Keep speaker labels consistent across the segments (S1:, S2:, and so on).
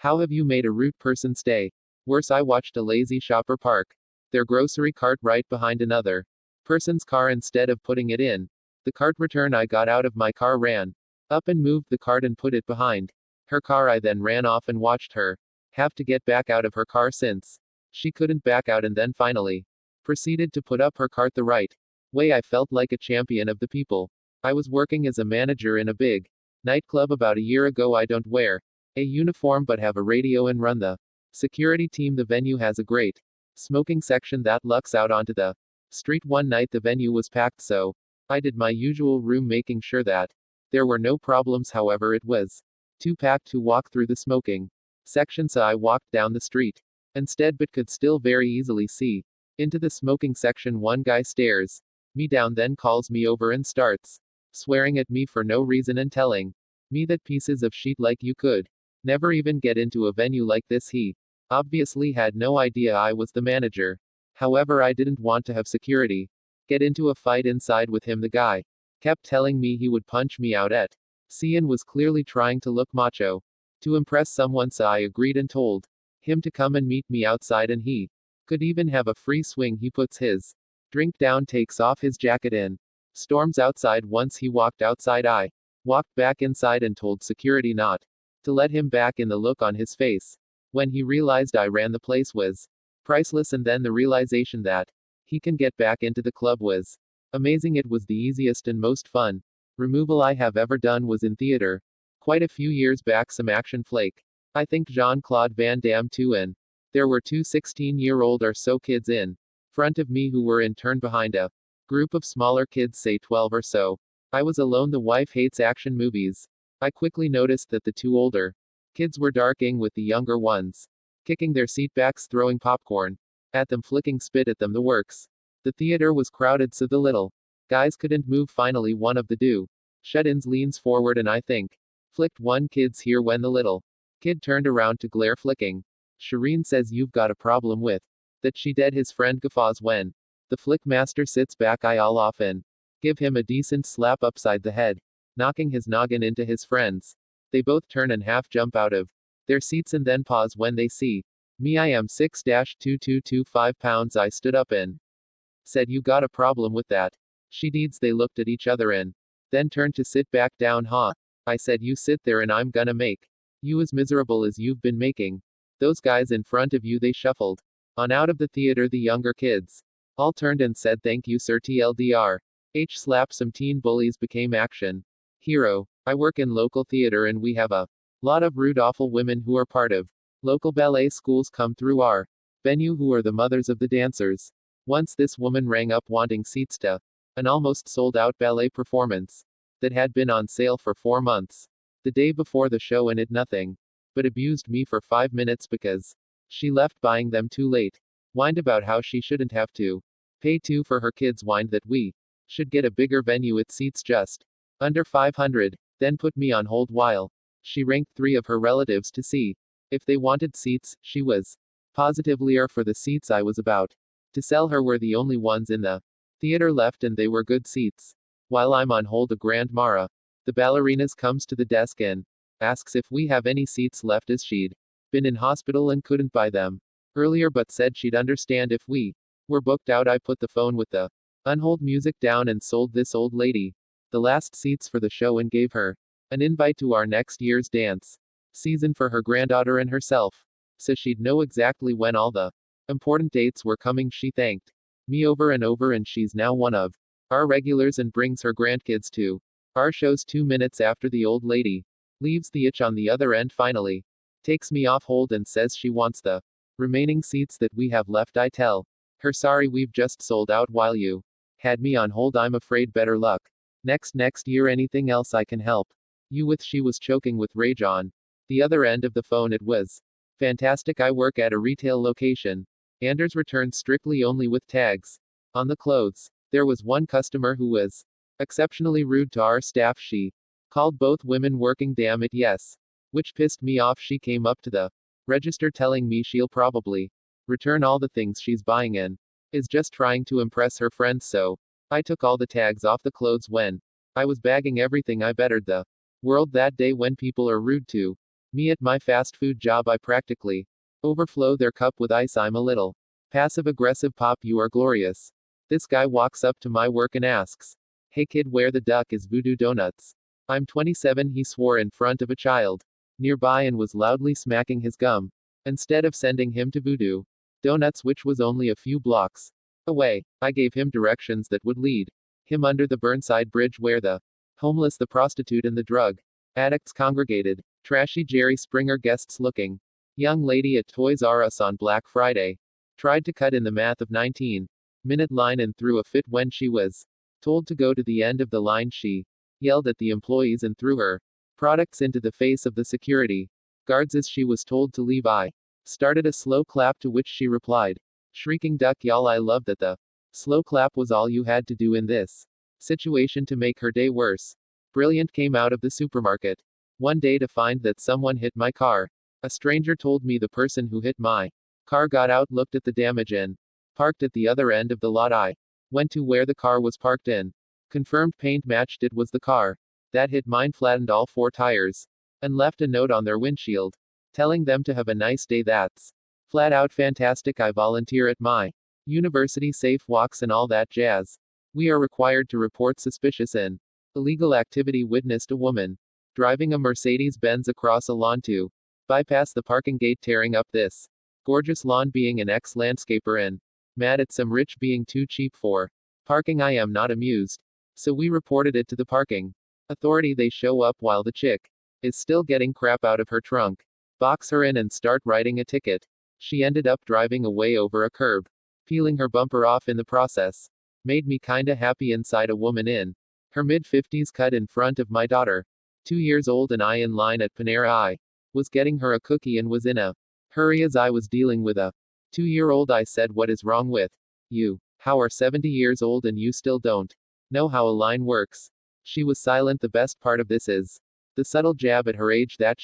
S1: How have you made a rude person stay? Worse, I watched a lazy shopper park their grocery cart right behind another person's car instead of putting it in the cart return. I got out of my car, ran up and moved the cart and put it behind her car. I then ran off and watched her have to get back out of her car since she couldn't back out, and then finally proceeded to put up her cart the right way. I felt like a champion of the people. I was working as a manager in a big nightclub about a year ago. I don't wear a uniform but have a radio and run the security team. The venue has a great smoking section that looks out onto the street. One night the venue was packed, so I did my usual room making sure that there were no problems. However, it was too packed to walk through the smoking section, so I walked down the street instead, but could still very easily see into the smoking section. One guy stares me down, then calls me over and starts swearing at me for no reason and telling me that pieces of shit like you could never even get into a venue like this. He obviously had no idea I was the manager. However, I didn't want to have security get into a fight inside with him. The guy kept telling me he would punch me out at sea and was clearly trying to look macho to impress someone, so I agreed and told him to come and meet me outside, and he could even have a free swing. He puts his drink down, takes off his jacket, and storms outside. Once he walked outside, I walked back inside and told security not to let him back in. The look on his face when he realized I ran the place was priceless, and then the realization that he can get back into the club was amazing. It was the easiest and most fun removal I have ever done. Was in theater quite a few years back, some action flake. I think Jean-Claude Van Damme too, and there were two 16-year-old or so kids in front of me who were in turn behind a group of smaller kids, say 12 or so. I was alone. The wife hates action movies. I quickly noticed that the two older kids were darking with the younger ones kicking their seatbacks, throwing popcorn at them, flicking spit at them, the works. The theater was crowded, so the little guys couldn't move. Finally, one of the shut-ins leans forward and I think flicked one kid's ear. When the little kid turned around to glare, flicking, Shireen says, "You've got a problem with that." She dead. His friend guffaws when the flick master sits back. I'll often give him a decent slap upside the head, knocking his noggin into his friends. They both turn and half jump out of their seats and then pause when they see me. I am 6-2225 pounds. I stood up and said, "You got a problem with that?" She deeds. They looked at each other and then turned to sit back down. Huh? I said, "You sit there and I'm gonna make you as miserable as you've been making those guys in front of you." They shuffled on out of the theater. The younger kids all turned and said, "Thank you, sir." TLDR. Slap some teen bullies became action hero. I work in local theater and we have a lot of rude, awful women who are part of local ballet schools come through our venue who are the mothers of the dancers. Once this woman rang up wanting seats to an almost sold out ballet performance that had been on sale for 4 months the day before the show, and it nothing but abused me for 5 minutes because she left buying them too late. Whined about how she shouldn't have to pay too for her kids. Whined that we should get a bigger venue. It seats just under 500. Then put me on hold while she ranked 3 of her relatives to see if they wanted seats. She was positively for the seats I was about to sell her were the only ones in the theater left, and they were good seats. While I'm on hold, a grand Mara, the ballerinas, comes to the desk and asks if we have any seats left, as she'd been in hospital and couldn't buy them earlier but said she'd understand if we were booked out. I put the phone with the unhold music down and sold this old lady the last seats for the show and gave her an invite to our next year's dance season for her granddaughter and herself, so she'd know exactly when all the important dates were coming. She thanked me over and over, and she's now one of our regulars and brings her grandkids to our shows. 2 minutes after the old lady leaves, the itch on the other end finally takes me off hold and says she wants the remaining seats that we have left. I tell her, "Sorry, we've just sold out while you had me on hold. I'm afraid. Better luck next year. Anything else I can help you with?" She was choking with rage on the other end of the phone. It was fantastic. I work at a retail location. Anders returns strictly only with tags on the clothes. There was one customer who was exceptionally rude to our staff. She called both women working "damn it, yes," which pissed me off. She came up to the register telling me she'll probably return all the things she's buying and is just trying to impress her friends. So I took all the tags off the clothes when I was bagging everything. I bettered the world that day. When people are rude to Me at my fast food job, I practically overflow their cup with ice. I'm a little passive aggressive. Pop, you are glorious. This guy walks up to my work and asks, "Hey kid, where the duck is Voodoo Donuts?" I'm 27, he swore in front of a child nearby and was loudly smacking his gum. Instead of sending him to Voodoo Donuts, which was only a few blocks away, I gave him directions that would lead him under the Burnside Bridge where the homeless, the prostitute, and the drug addicts congregated. Trashy Jerry Springer guests looking young lady at Toys R Us on Black Friday tried to cut in the math of 19-minute line and threw a fit when she was told to go to the end of the line. She yelled at the employees and threw her products into the face of the security guards as she was told to leave. I started a slow clap, to which she replied, shrieking, "Duck y'all." I love that the slow clap was all you had to do in this situation to make her day worse. Brilliant. Came out of the supermarket one day to find that someone hit my car. A stranger told me the person who hit my car got out, looked at the damage, and parked at the other end of the lot. I went to where the car was parked in. Confirmed paint matched. It was the car that hit mine, flattened all 4 tires, and left a note on their windshield telling them to have a nice day. That's flat out fantastic. I volunteer at my university, safe walks and all that jazz. We are required to report suspicious and illegal activity. Witnessed a woman driving a Mercedes-Benz across a lawn to bypass the parking gate, tearing up this gorgeous lawn. Being an ex-landscaper and mad at some rich being too cheap for parking, I am not amused. So we reported it to the parking authority. They show up while the chick is still getting crap out of her trunk, box her in and start writing a ticket. She ended up driving away over a curb, peeling her bumper off in the process. Made me kinda happy inside. A woman in her mid-50s cut in front of my daughter, 2 years old, and I in line at Panera. I was getting her a cookie and was in a hurry as I was dealing with a 2-year-old. I said, "What is wrong with you? How are 70 years old and you still don't know how a line works?" She was silent. The best part of this is the subtle jab at her age that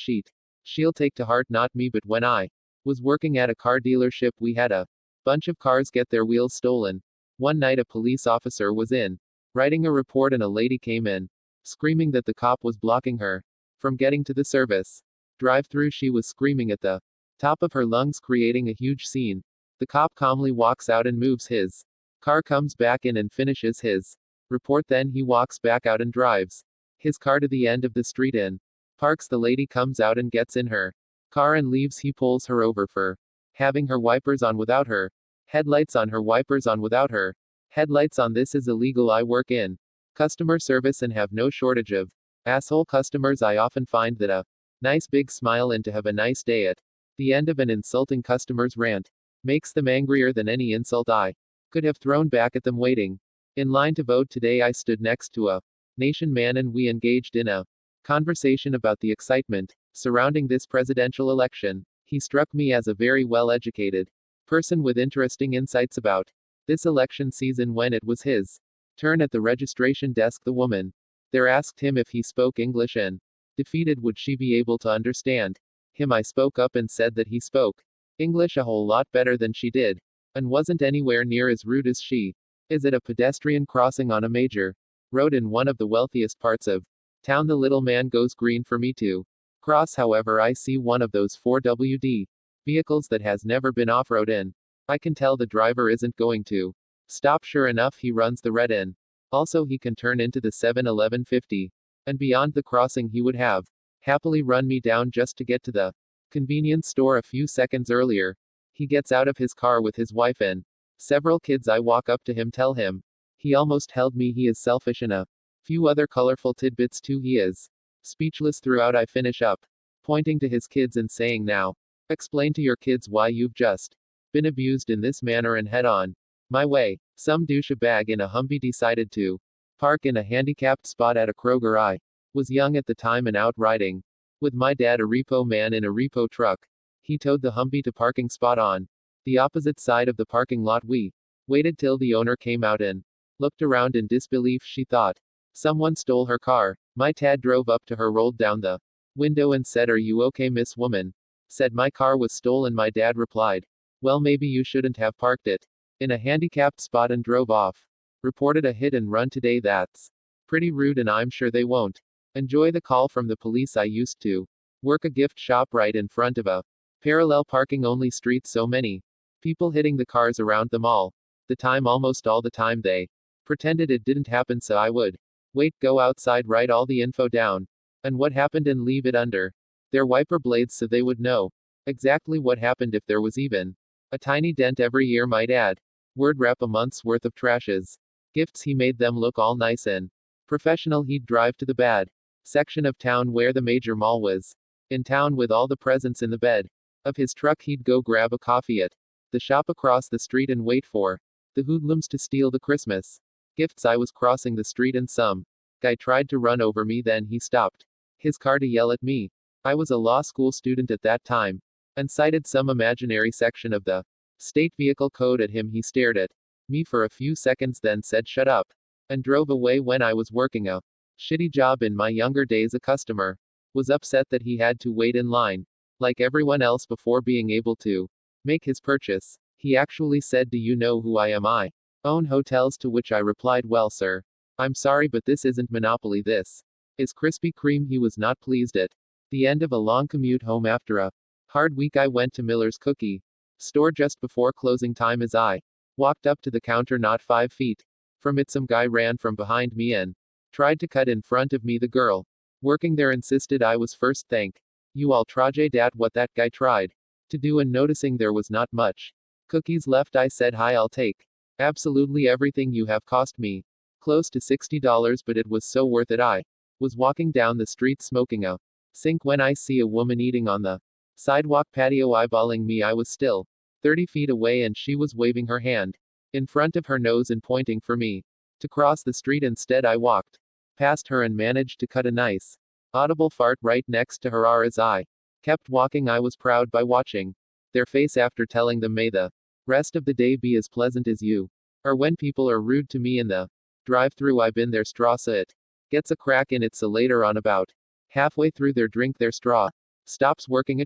S1: she'll take to heart. Not me, but when I was working at a car dealership, we had a bunch of cars get their wheels stolen. One night a police officer was in writing a report and a lady came in screaming that the cop was blocking her from getting to the service drive-through. She was screaming at the top of her lungs, creating a huge scene. The cop calmly walks out and moves his car, comes back in and finishes his report. Then he walks back out and drives his car to the end of the street and parks. The lady comes out and gets in her car and leaves. He pulls her over for having her wipers on without her headlights on, her wipers on without her headlights on. This is illegal. I work in customer service and have no shortage of asshole customers. I often find that a nice big smile and to have a nice day at the end of an insulting customer's rant makes them angrier than any insult I could have thrown back at them. Waiting in line to vote today, I stood next to a nation man and we engaged in a conversation about the excitement surrounding this presidential election. He struck me as a very well-educated person with interesting insights about this election season. When it was his turn at the registration desk, the woman there asked him if he spoke English and defeated would she be able to understand him. I spoke up and said that he spoke English a whole lot better than she did, and wasn't anywhere near as rude as she is at a pedestrian crossing on a major road in one of the wealthiest parts of town. The little man goes green for me to cross. However, I see one of those 4WD vehicles that has never been off-road in. I can tell the driver isn't going to stop. Sure enough, he runs the red in. Also, he can turn into the 7-Eleven 50 and beyond the crossing. He would have happily run me down just to get to the convenience store a few seconds earlier. He gets out of his car with his wife and several kids. I walk up to him, tell him he almost held me. He is selfish, and a few other colorful tidbits too. He is speechless throughout. I finish up pointing to his kids and saying, "Now explain to your kids why you've just been abused in this manner," and head on my way. Some douchebag in a Humvee decided to park in a handicapped spot at a Kroger. I was young at the time and out riding with my dad, a repo man in a repo truck. He towed the Humvee to parking spot on the opposite side of the parking lot. We waited till the owner came out and looked around in disbelief. She thought someone stole her car. My dad drove up to her, rolled down the window and said, "Are you okay, Miss Woman?" Said my car was stolen. My dad replied, "Well, maybe you shouldn't have parked it in a handicapped spot," and drove off. Reported a hit and run today. That's pretty rude, and I'm sure they won't enjoy the call from the police. I used to Work a gift shop right in front of a parallel parking only street, so many people hitting the cars around them all the time, almost all the time. They pretended it didn't happen so I would wait, go outside, write all the info down and what happened and leave it under their wiper blades so they would know exactly what happened if there was even a tiny dent every year, might add. Word wrap a month's worth of trashes. Gifts, he made them look all nice and professional. He'd drive to the bad section of town where the major mall was in town with all the presents in the bed of his truck. He'd go grab a coffee at the shop across the street and wait for the hoodlums to steal the Christmas gifts. I was crossing the street and some guy tried to run over me. Then he stopped his car to yell at me. I was a law school student at that time and cited some imaginary section of the state vehicle code at him. He stared at me for a few seconds, then said shut up and drove away. When I was working a shitty job in my younger days, a customer was upset that he had to wait in line like everyone else before being able to make his purchase. He actually said, "Do you know who I am? I own hotels." To which I replied, "Well, sir, I'm sorry, but this isn't Monopoly. This is Krispy Kreme." He was not pleased. At the end of a long commute home after a hard week, I went to Miller's cookie store just before closing time. As I walked up to the counter, not 5 feet from it, some guy ran from behind me and tried to cut in front of me. The girl working there insisted I was first. "Thank you, I'll try dat." What that guy tried to do, and noticing there was not much cookies left, I said, "Hi, I'll take absolutely everything. You have cost me close to $60, but it was so worth it." I was walking down the street smoking a sink when I see a woman eating on the sidewalk patio eyeballing me. I was still 30 feet away and she was waving her hand in front of her nose and pointing for me to cross the street. Instead, I walked past her and managed to cut a nice audible fart right next to her. As I kept walking, I was proud by watching their face after telling them, "May the rest of the day be as pleasant as you." Or when people are rude to me in the drive-through, I've been their straw so it gets a crack in it, so later on, about halfway through their drink, their straw stops working.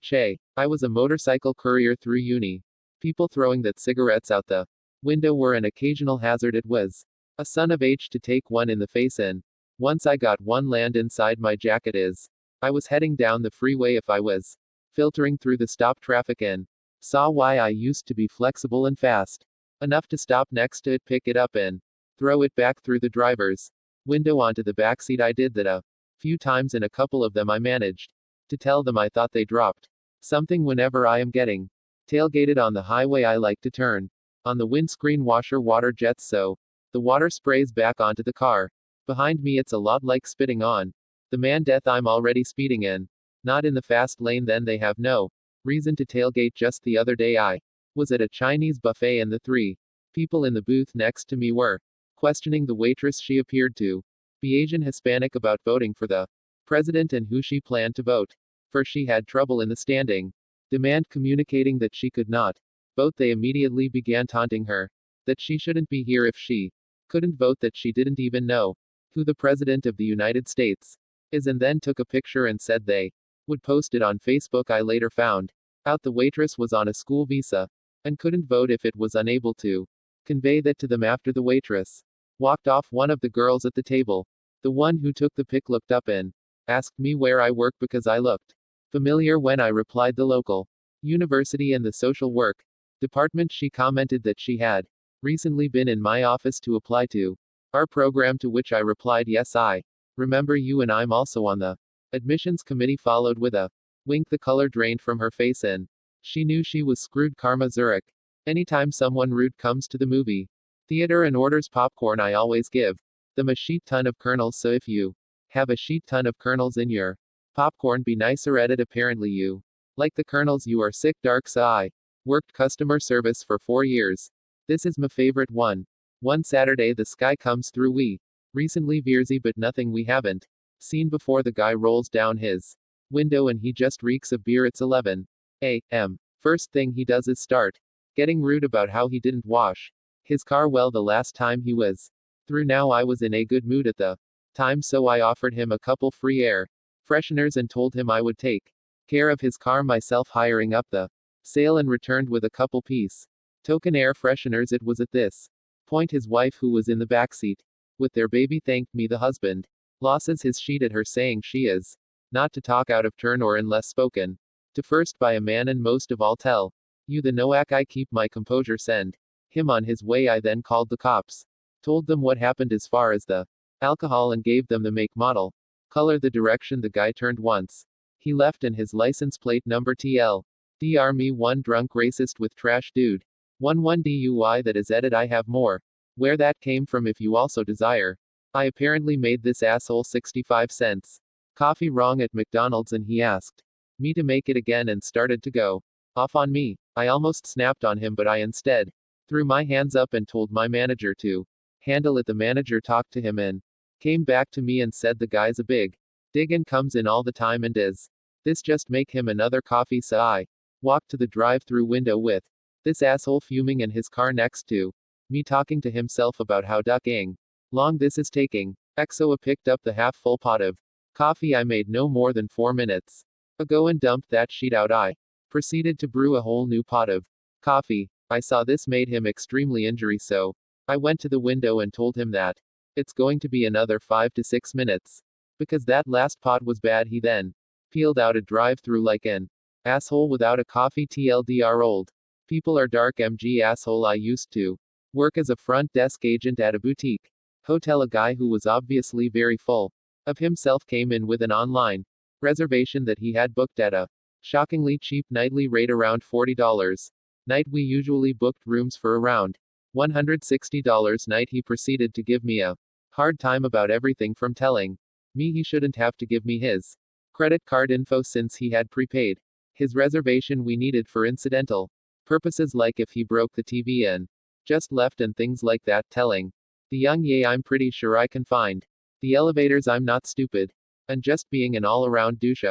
S1: I was a motorcycle courier through uni. People throwing that cigarettes out the window were an occasional hazard. It was a son of H to take one in the face, and once I got one land inside my jacket as I was heading down the freeway. If I was filtering through the stop traffic and saw why, I used to be flexible and fast enough to stop next to it, pick it up and throw it back through the driver's window onto the backseat. I did that a few times, and a couple of them I managed to tell them I thought they dropped something. Whenever I am getting tailgated on the highway, I like to turn on the windscreen washer water jets so the water sprays back onto the car behind me. It's a lot like spitting on the man death. I'm already speeding in, not in the fast lane, then they have no reason to tailgate. Just the other day, I was at a Chinese buffet and the 3 people in the booth next to me were questioning the waitress. She appeared to be Asian Hispanic about voting for the president and who she planned to vote for. She had trouble in the standing demand communicating that she could not vote. They immediately began taunting her that she shouldn't be here if she couldn't vote, that she didn't even know who the president of the United States is, and then took a picture and said they would post it on Facebook. I later found out the waitress was on a school visa and couldn't vote if it was unable to convey that to them. After the waitress walked off, one of the girls at the table, the one who took the pic, looked up and asked me where I work because I looked familiar. When I replied the local university and the social work department, she commented that she had recently been in my office to apply to our program, to which I replied, "Yes, I remember you, and I'm also on the admissions committee." Followed with a wink. The color drained from her face and she knew she was screwed. Karma. Zurich. Anytime someone rude comes to the movie theater and orders popcorn, I always give them a sheet ton of kernels. So if you have a sheet ton of kernels in your popcorn, be nicer at it. Apparently you like the kernels. You are sick. Dark. So I worked customer service for 4 years. This is my favorite one. One Saturday the sky comes through. We recently Vierzy, but nothing we haven't seen before. The guy rolls down his window and he just reeks of beer. It's 11 a.m. First thing he does is start getting rude about how he didn't wash his car well the last time he was through. Now I was in a good mood at the time, so I offered him a couple free air fresheners and told him I would take care of his car myself, hiring up the sale, and returned with a couple piece token air fresheners. It was at this point his wife, who was in the backseat with their baby, thanked me. The husband losses his sheet at her, saying she is not to talk out of turn or unless spoken. To first by a man and most of all tell you the noack I keep my composure send him on his way. I then called the cops. Told them what happened as far as the alcohol and gave them the make, model, color, the direction. The guy turned once. He left and his license plate number TL. Dr. Me one drunk racist with trash dude. 11 DUI that is edit. I have more. Where that came from if you also desire. I apparently made this asshole 65 cents. Coffee wrong at McDonald's and he asked me to make it again and started to go off on me. I almost snapped on him but I instead threw my hands up and told my manager to handle it. The manager talked to him and came back to me and said the guy's a big dig and comes in all the time and is this just make him another coffee. So I walked to the drive-through window with this asshole fuming and his car next to me talking to himself about how ducking long this is taking. XOA picked up the half-full pot of coffee I made no more than 4 minutes ago and dumped that sheet out. I proceeded to brew a whole new pot of coffee. I saw this made him extremely injury, so I went to the window and told him that it's going to be another 5 to 6 minutes because that last pot was bad. He then peeled out a drive-through like an asshole without a coffee. TLDR old people are dark. MG asshole. I used to work as a front desk agent at a boutique hotel. A guy who was obviously very full of himself came in with an online reservation that he had booked at a shockingly cheap nightly rate, around $40 night. We usually booked rooms for around $160 night. He proceeded to give me a hard time about everything, from telling me he shouldn't have to give me his credit card info since he had prepaid his reservation we needed for incidental purposes like if he broke the TV and just left and things like that, telling the young yay I'm pretty sure I can find the elevators, I'm not stupid, and just being an all-around douche.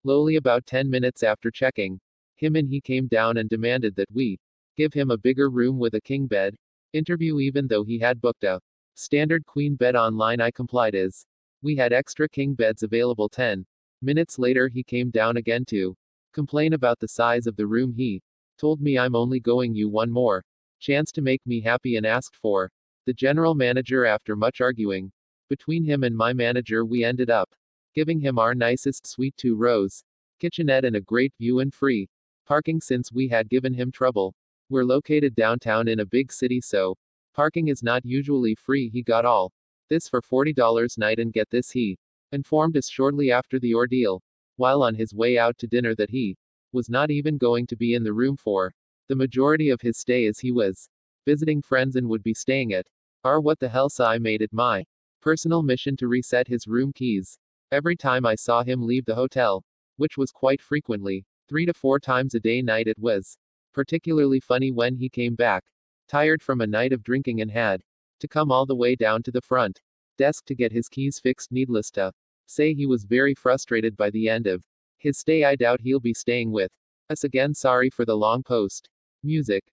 S1: Lowly about 10 minutes after checking him in, he came down and demanded that we give him a bigger room with a king bed interview even though he had booked a standard queen bed online. I complied as we had extra king beds available. 10 minutes later he came down again to complain about the size of the room. He told me I'm only going you one more chance to make me happy and asked for the general manager. After much arguing between him and my manager, we ended up giving him our nicest suite, 2 rows, kitchenette and a great view and free parking since we had given him trouble. We're located downtown in a big city, so parking is not usually free. He got all this for $40 night, and get this, he informed us shortly after the ordeal while on his way out to dinner that he was not even going to be in the room for the majority of his stay, as he was visiting friends and would be staying at our what the hell. So I made it my personal mission to reset his room keys every time I saw him leave the hotel, which was quite frequently, 3 to 4 times a day night. It was particularly funny when he came back tired from a night of drinking and had to come all the way down to the front desk to get his keys fixed. Needless to say, he was very frustrated by the end of his stay. I doubt he'll be staying with us again. Sorry for the long post. Music.